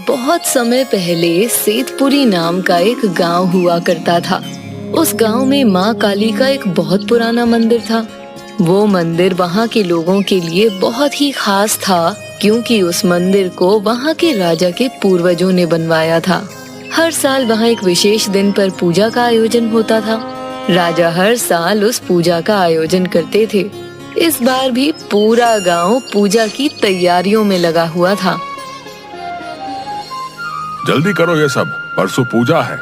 बहुत समय पहले सेतपुरी नाम का एक गांव हुआ करता था। उस गांव में माँ काली का एक बहुत पुराना मंदिर था। वो मंदिर वहाँ के लोगों के लिए बहुत ही खास था, क्योंकि उस मंदिर को वहाँ के राजा के पूर्वजों ने बनवाया था। हर साल वहाँ एक विशेष दिन पर पूजा का आयोजन होता था। राजा हर साल उस पूजा का आयोजन करते थे। इस बार भी पूरा गांव पूजा की तैयारियों में लगा हुआ था। जल्दी करो, ये सब परसों पूजा है।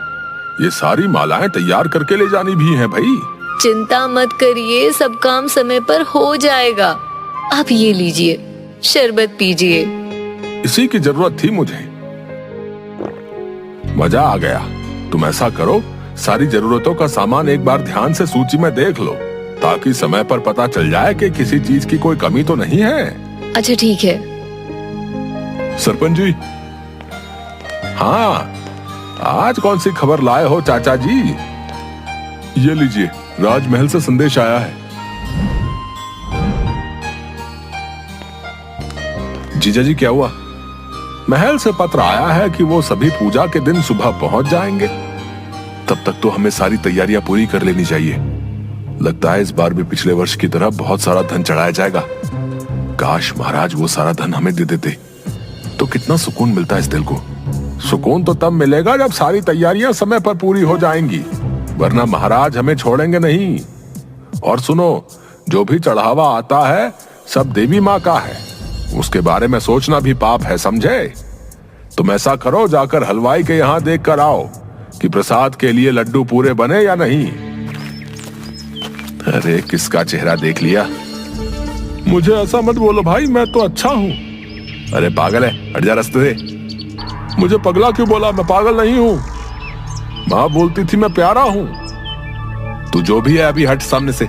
ये सारी मालाएं तैयार करके ले जानी भी हैं भाई। चिंता मत करिए, सब काम समय पर हो जाएगा। आप ये लीजिए, शरबत पीजिए। इसी की जरूरत थी मुझे। मजा आ गया। तुम ऐसा करो, सारी जरूरतों का सामान एक बार ध्यान से सूची में देख लो, ताकि समय पर पता चल जाए कि किसी चीज की कोई कमी तो नहीं है। अच्छा ठीक है। सरपंच जी। हाँ, आज कौन सी खबर लाए हो चाचा जी? ये लीजिए, राजमहल से संदेश आया है। जीजा जी क्या हुआ? महल से पत्र आया है कि वो सभी पूजा के दिन सुबह पहुंच जाएंगे। तब तक तो हमें सारी तैयारियां पूरी कर लेनी चाहिए। लगता है इस बार भी पिछले वर्ष की तरह बहुत सारा धन चढ़ाया जाएगा। काश महाराज वो सारा धन हमें दे देते, तो कितना सुकून मिलता है इस दिल को। सुकून तो तब मिलेगा जब सारी तैयारियां समय पर पूरी हो जाएंगी, वरना महाराज हमें छोड़ेंगे नहीं। और सुनो, जो भी चढ़ावा आता है सब देवी माँ का है, उसके बारे में सोचना भी पाप है, समझे? तुम ऐसा करो, जाकर हलवाई के यहाँ देख कर आओ कि प्रसाद के लिए लड्डू पूरे बने या नहीं। अरे किसका चेहरा देख लिया? मुझे ऐसा मत बोलो भाई, मैं तो अच्छा हूँ। अरे पागल है, हट जा रास्ते से। मुझे पगला क्यों बोला? मैं पागल नहीं हूँ। माँ बोलती थी मैं प्यारा हूँ। तू जो भी है अभी हट सामने से।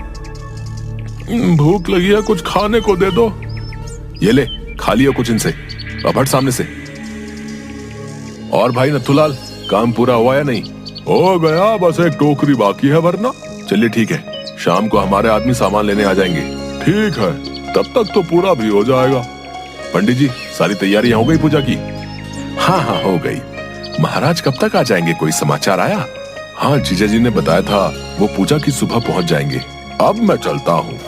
भूख लगी है, कुछ खाने को दे दो। ये ले, खा लियो कुछ इनसे। अब हट सामने से। और भाई नथुलाल, काम पूरा हुआ या नहीं? हो गया, बस एक टोकरी बाकी है भरना। चलिए ठीक है, शाम को हमारे आदमी सामान लेने आ जाएंगे। ठीक है, तब तक तो पूरा भी हो जाएगा। पंडित जी, सारी तैयारियां हो गई पूजा की? हाँ हाँ हो गई। महाराज कब तक आ जाएंगे, कोई समाचार आया? हाँ, जीजा जी ने बताया था वो पूजा की सुबह पहुंच जाएंगे। अब मैं चलता हूँ।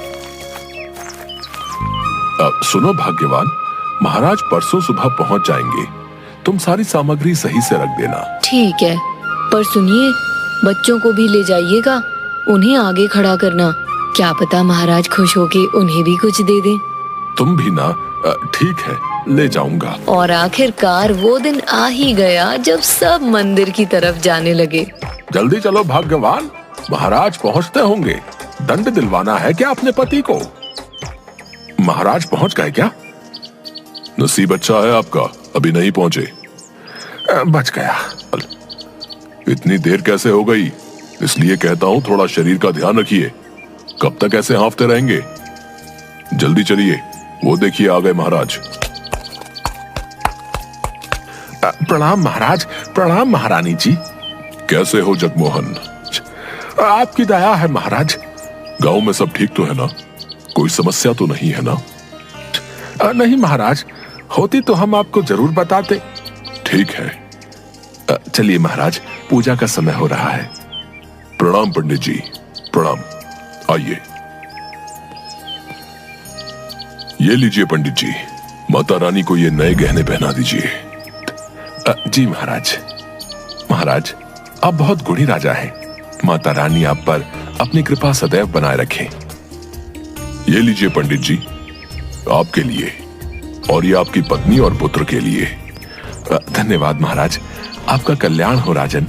सुनो भाग्यवान, महाराज परसों सुबह पहुंच जाएंगे। तुम सारी सामग्री सही से रख देना। ठीक है, पर सुनिए, बच्चों को भी ले जाइएगा, उन्हें आगे खड़ा करना। क्या पता महाराज खुश होके उन्हें भी कुछ दे दें। तुम भी ना? ठीक है, ले जाऊंगा। और आखिरकार वो दिन आ ही गया जब सब मंदिर की तरफ जाने लगे। जल्दी चलो भाग्यवान, महाराज पहुंचते होंगे। दंड दिलवाना है क्या अपने पति को? महाराज पहुंच गए क्या? नसीब अच्छा है आपका, अभी नहीं पहुंचे। बच गया। इतनी देर कैसे हो गई? इसलिए कहता हूं थोड़ा शरीर का ध्यान रखिए। कब तक ऐसे हांफते रहेंगे? जल्दी चलिए, वो देखिए आ गए महाराज। प्रणाम महाराज। प्रणाम महारानी जी। कैसे हो जगमोहन? आपकी दया है महाराज। गांव में सब ठीक तो है ना? कोई समस्या तो नहीं है ना? नहीं महाराज, होती तो हम आपको जरूर बताते। ठीक है, चलिए महाराज, पूजा का समय हो रहा है। प्रणाम पंडित जी, प्रणाम। आइए। ये लीजिए पंडित जी, माता रानी को ये नए गहने पहना दीजिए। जी महाराज। महाराज, आप बहुत गुणी राजा हैं। माता रानी आप पर अपनी कृपा सदैव बनाए रखें। ये लीजिए पंडित जी, आपके लिए, और ये आपकी पत्नी और पुत्र के लिए। धन्यवाद महाराज, आपका कल्याण हो राजन।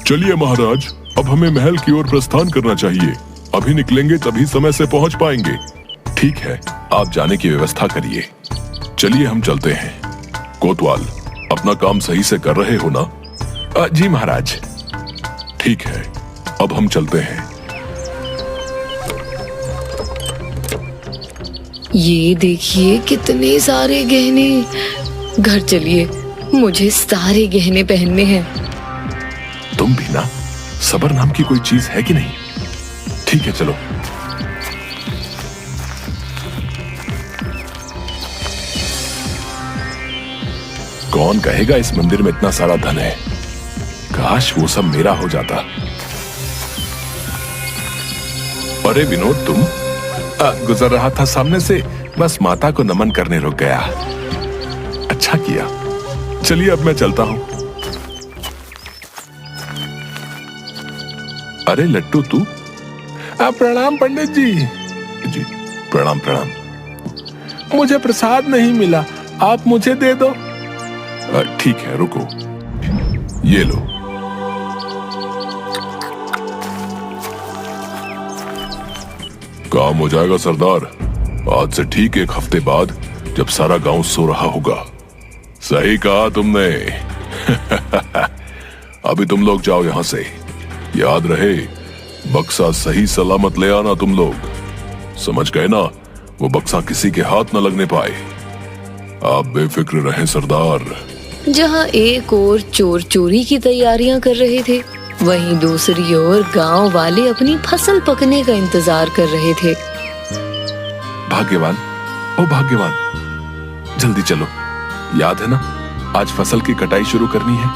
चलिए महाराज, अब हमें महल की ओर प्रस्थान करना चाहिए। अभी निकलेंगे तभी समय से पहुंच पाएंगे। ठीक है, आप जाने की व्यवस्था करिए। चलिए हम चलते हैं। कोतवाल, अपना काम सही से कर रहे हो ना? जी महाराज। ठीक है, अब हम चलते हैं। ये देखिए कितने सारे गहने। घर चलिए, मुझे सारे गहने पहनने हैं। तुम भी ना, सबर नाम की कोई चीज है कि नहीं? ठीक है चलो। कौन कहेगा इस मंदिर में इतना सारा धन है। काश वो सब मेरा हो जाता। अरे विनोद, तुम? गुजर रहा था सामने से, बस माता को नमन करने रुक गया। अच्छा किया। चलिए अब मैं चलता हूं। अरे लट्टू, तू? प्रणाम पंडित जी। जी प्रणाम प्रणाम। मुझे प्रसाद नहीं मिला, आप मुझे दे दो। ठीक है, रुको, ये लो। काम हो जाएगा सरदार। आज से ठीक 1 हफ्ते बाद, जब सारा गांव सो रहा होगा। सही कहा तुमने। अभी तुम लोग जाओ यहां से। याद रहे, बक्सा सही सलामत ले आना तुम लोग। समझ गए ना? वो बक्सा किसी के हाथ न लगने पाए। आप बेफिक्र रहें सरदार। जहाँ एक ओर चोर चोरी की तैयारियां कर रहे थे, वहीं दूसरी ओर गांव वाले अपनी फसल पकने का इंतजार कर रहे थे। भाग्यवान, ओ भाग्यवान, जल्दी चलो। याद है ना, आज फसल की कटाई शुरू करनी है।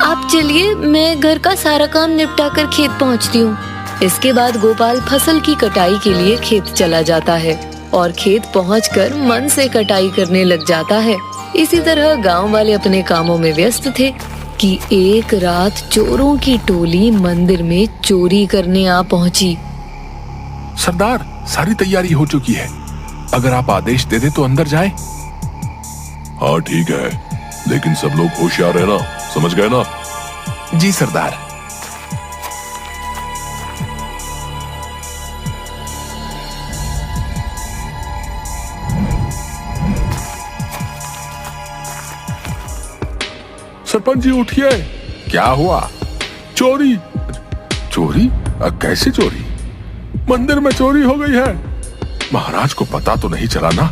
आप चलिए, मैं घर का सारा काम निपटा कर खेत पहुंचती हूँ। इसके बाद गोपाल फसल की कटाई के लिए खेत चला जाता है और खेत पहुंचकर मन से कटाई करने लग जाता है। इसी तरह गांव वाले अपने कामों में व्यस्त थे कि एक रात चोरों की टोली मंदिर में चोरी करने आ पहुंची। सरदार, सारी तैयारी हो चुकी है। अगर आप आदेश दे दे तो अंदर जाए। हाँ ठीक है, लेकिन सब लोग होशियार रहना, समझ गए ना? जी सरदार। सरपंच जी उठिए। क्या हुआ? चोरी। चोरी? कैसे चोरी? मंदिर में चोरी हो गई है। महाराज को पता तो नहीं चला ना?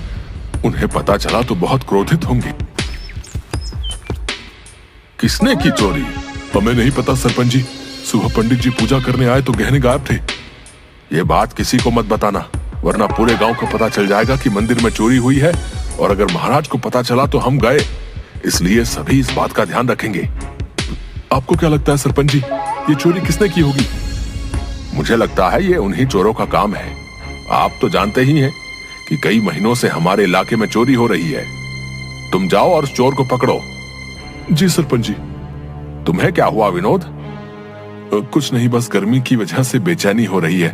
उन्हें पता चला तो बहुत क्रोधित होंगे। किसने की चोरी? हमें नहीं पता सरपंच जी। सुबह पंडित जी पूजा करने आए तो गहने गायब थे। ये बात किसी को मत बताना, वरना पूरे गांव को पता चल जाएगा कि मंदिर में चोरी हुई है। और अगर महाराज को पता चला तो हम गए। इसलिए सभी इस बात का ध्यान रखेंगे। आपको क्या लगता है सरपंच जी, ये चोरी किसने की होगी? मुझे लगता है ये उन्हीं चोरों का काम है। आप तो जानते ही हैं कि कई महीनों से हमारे इलाके में चोरी हो रही है। तुम जाओ और उस चोर को पकड़ो। जी सरपंच जी। तुम्हें क्या हुआ विनोद? कुछ नहीं, बस गर्मी की वजह से बेचैनी हो रही है।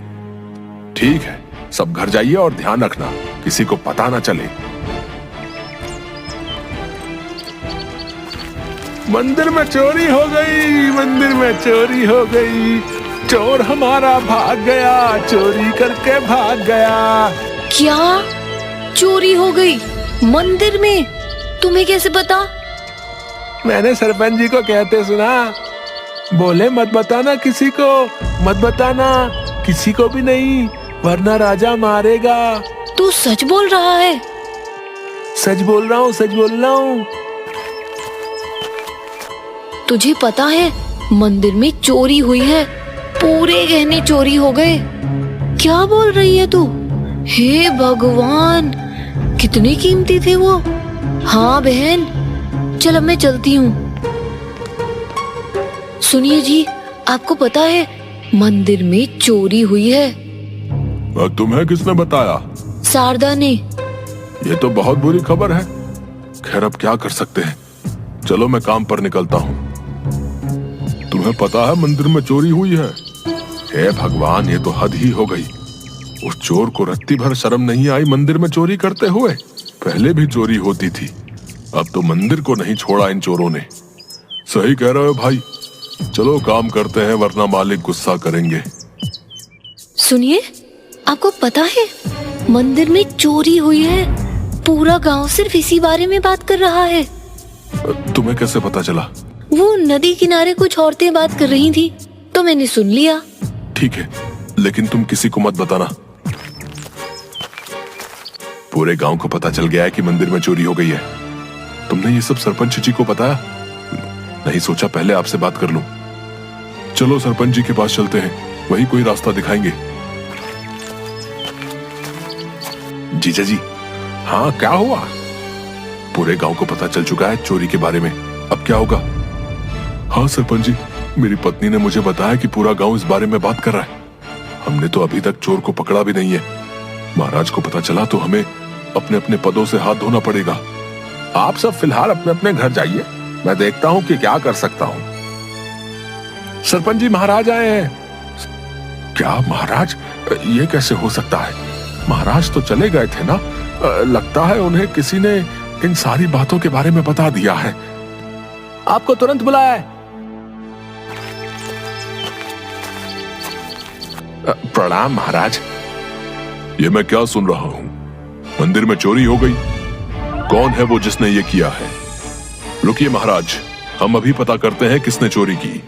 ठीक है, सब घर जाइए और ध्यान रखना किसी को पता ना चले। मंदिर में चोरी हो गई, मंदिर में चोरी हो गई। चोर हमारा भाग गया, चोरी करके भाग गया। क्या? चोरी हो गई मंदिर में? तुम्हें कैसे पता? मैंने सरपंच जी को कहते सुना। बोले मत बताना किसी को, मत बताना किसी को भी नहीं, वरना राजा मारेगा। तू सच बोल रहा है? सच बोल रहा हूँ, सच बोल रहा हूँ। तुझे पता है मंदिर में चोरी हुई है, पूरे गहने चोरी हो गए। क्या बोल रही है तू? हे भगवान, कितने कीमती थे वो। हाँ बहन, चल अब मैं चलती हूँ। सुनिए जी, आपको पता है मंदिर में चोरी हुई है। तुम्हें किसने बताया? शारदा ने। ये तो बहुत बुरी खबर है। खैर अब क्या कर सकते हैं, चलो मैं काम पर निकलता हूँ। तुम्हें पता है मंदिर में चोरी हुई है? हे भगवान, ये तो हद ही हो गई। उस चोर को रत्ती भर शर्म नहीं आई मंदिर में चोरी करते हुए। पहले भी चोरी होती थी, अब तो मंदिर को नहीं छोड़ा इन चोरों ने। सही कह रहे हो भाई, चलो काम करते हैं वरना मालिक गुस्सा करेंगे। सुनिए, आपको पता है मंदिर में चोरी हुई है। पूरा गांव सिर्फ इसी बारे में बात कर रहा है। तुम्हें कैसे पता चला? वो नदी किनारे कुछ औरतें बात कर रही थी तो मैंने सुन लिया। ठीक है, लेकिन तुम किसी को मत बताना। पूरे गांव को पता चल गया है कि मंदिर में चोरी हो गई है। तुमने ये सब सरपंच जी को बताया? नहीं, सोचा पहले आपसे बात कर लूं। चलो सरपंच जी के पास चलते हैं, वही कोई रास्ता दिखाएंगे। जीजा जी। हाँ क्या हुआ? पूरे गांव को पता चल चुका है चोरी के बारे में। अब क्या होगा? हाँ सरपंच जी, मेरी पत्नी ने मुझे बताया कि पूरा गांव इस बारे में बात कर रहा है। हमने तो अभी तक चोर को पकड़ा भी नहीं है। महाराज को पता चला तो हमें अपने अपने पदों से हाथ धोना पड़ेगा। आप सब फिलहाल अपने अपने घर जाइए, मैं देखता हूं कि क्या कर सकता हूं। सरपंच जी, महाराज आए हैं। क्या महाराज? ये कैसे हो सकता है? महाराज तो चले गए थे ना। लगता है उन्हें किसी ने इन सारी बातों के बारे में बता दिया है। आपको तुरंत बुलाया है। प्रणाम महाराज। ये मैं क्या सुन रहा हूँ? मंदिर में चोरी हो गई। कौन है वो जिसने ये किया है? रुकिए महाराज, हम अभी पता करते हैं किसने चोरी की।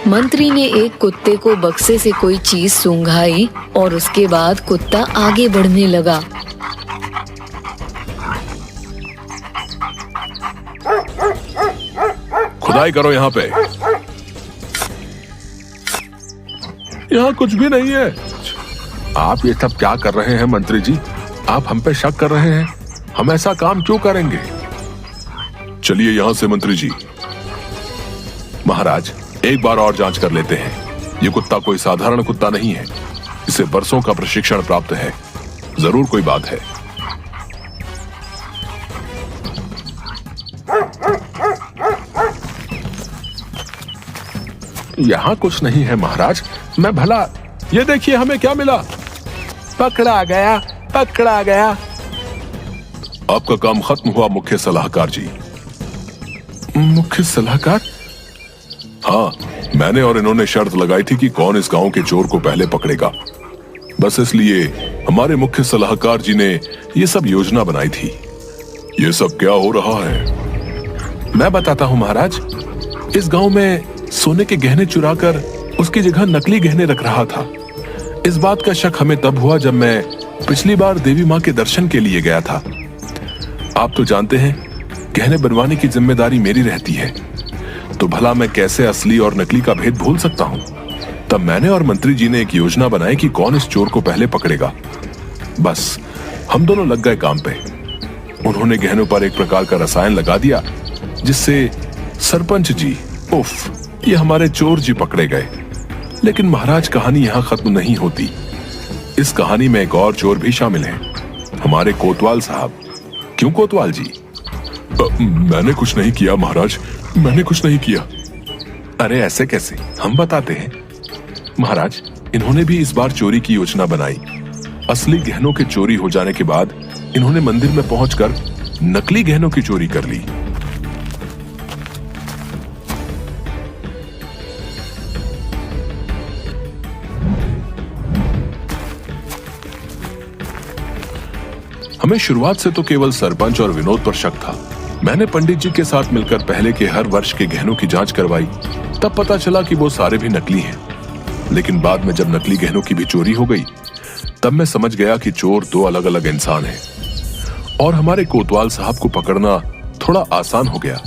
मंत्री ने एक कुत्ते को बक्से से कोई चीज सूंघाई और उसके बाद कुत्ता आगे बढ़ने लगा। खुदाई करो यहाँ पे। यहाँ कुछ भी नहीं है। आप ये सब क्या कर रहे हैं मंत्री जी? आप हम पे शक कर रहे हैं? हम ऐसा काम क्यों करेंगे? चलिए यहाँ से मंत्री जी। महाराज, एक बार और जांच कर लेते हैं। ये कुत्ता कोई साधारण कुत्ता नहीं है। इसे बरसों का प्रशिक्षण प्राप्त है। जरूर कोई बात है। यहाँ कुछ नहीं है महाराज। मैं भला, ये देखिए हमें क्या मिला। पकड़ा गया, पकड़ा गया। आपका काम खत्म हुआ मुख्य सलाहकार जी। मुख्य सलाहकार? हाँ, मैंने और इन्होंने शर्त लगाई थी कि कौन इस गांव के चोर को पहले पकड़ेगा। बस इसलिए हमारे मुख्य सलाहकार जी ने ये सब योजना बनाई थी। ये सब क्या हो रहा है? मैं बताता हूँ महाराज। इस गांव में सोने के गहने चुराकर उसकी जगह नकली गहने रख रहा था। इस बात का शक हमें तब हुआ जब मैं पिछली बार देवी माँ के दर्शन के लिए गया था। आप तो जानते हैं गहने बनवाने की जिम्मेदारी मेरी रहती है, तो भला मैं कैसे असली और नकली का भेद भूल सकता हूँ। तब मैंने और मंत्री जी ने एक योजना बनाई कि कौन इस चोर को पहले पकड़ेगा। बस हम दोनों लग गए काम पे। उन्होंने गहनों पर एक प्रकार का रसायन लगा दिया जिससे सरपंच जी, उफ, ये हमारे चोर जी पकड़े गए। लेकिन महाराज, कहानी यहाँ खत्म नहीं होती। इस कहानी में एक और चोर भी शामिल है, हमारे कोतवाल साहब। क्यों कोतवाल जी? मैंने कुछ नहीं किया महाराज, मैंने कुछ नहीं किया। अरे ऐसे कैसे? हम बताते हैं। महाराज, इन्होंने भी इस बार चोरी की योजना बनाई। असली गहनों के चोरी हो जाने के बाद इन्होंने मंदिर में पहुंचकर नकली गहनों की चोरी कर ली। हमें शुरुआत से तो केवल सरपंच और विनोद पर शक था। मैंने पंडित जी के साथ मिलकर पहले के हर वर्ष के गहनों की जांच करवाई। तब पता चला कि वो सारे भी नकली हैं। लेकिन बाद में जब नकली गहनों की भी चोरी हो गई, तब मैं समझ गया कि चोर दो अलग अलग इंसान हैं। और हमारे कोतवाल साहब को पकड़ना थोड़ा आसान हो गया,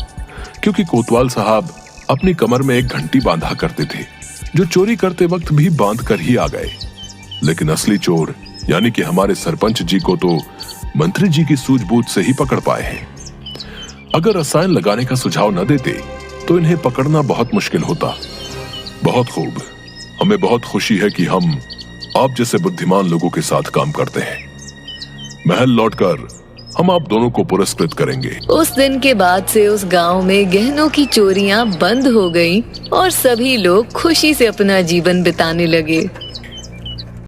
क्योंकि कोतवाल साहब अपनी कमर में एक घंटी बांधा करते थे, जो चोरी करते वक्त भी बांध कर ही आ गए। लेकिन असली चोर यानी कि हमारे सरपंच जी को तो मंत्री जी की सूझबूझ से ही पकड़ पाए हैं। अगर रसायन लगाने का सुझाव न देते तो इन्हें पकड़ना बहुत मुश्किल होता। बहुत खूब, हमें बहुत खुशी है कि हम आप जैसे बुद्धिमान लोगों के साथ काम करते हैं। महल लौटकर हम आप दोनों को पुरस्कृत करेंगे। उस दिन के बाद से उस गांव में गहनों की चोरियां बंद हो गईं और सभी लोग खुशी से अपना जीवन बिताने लगे।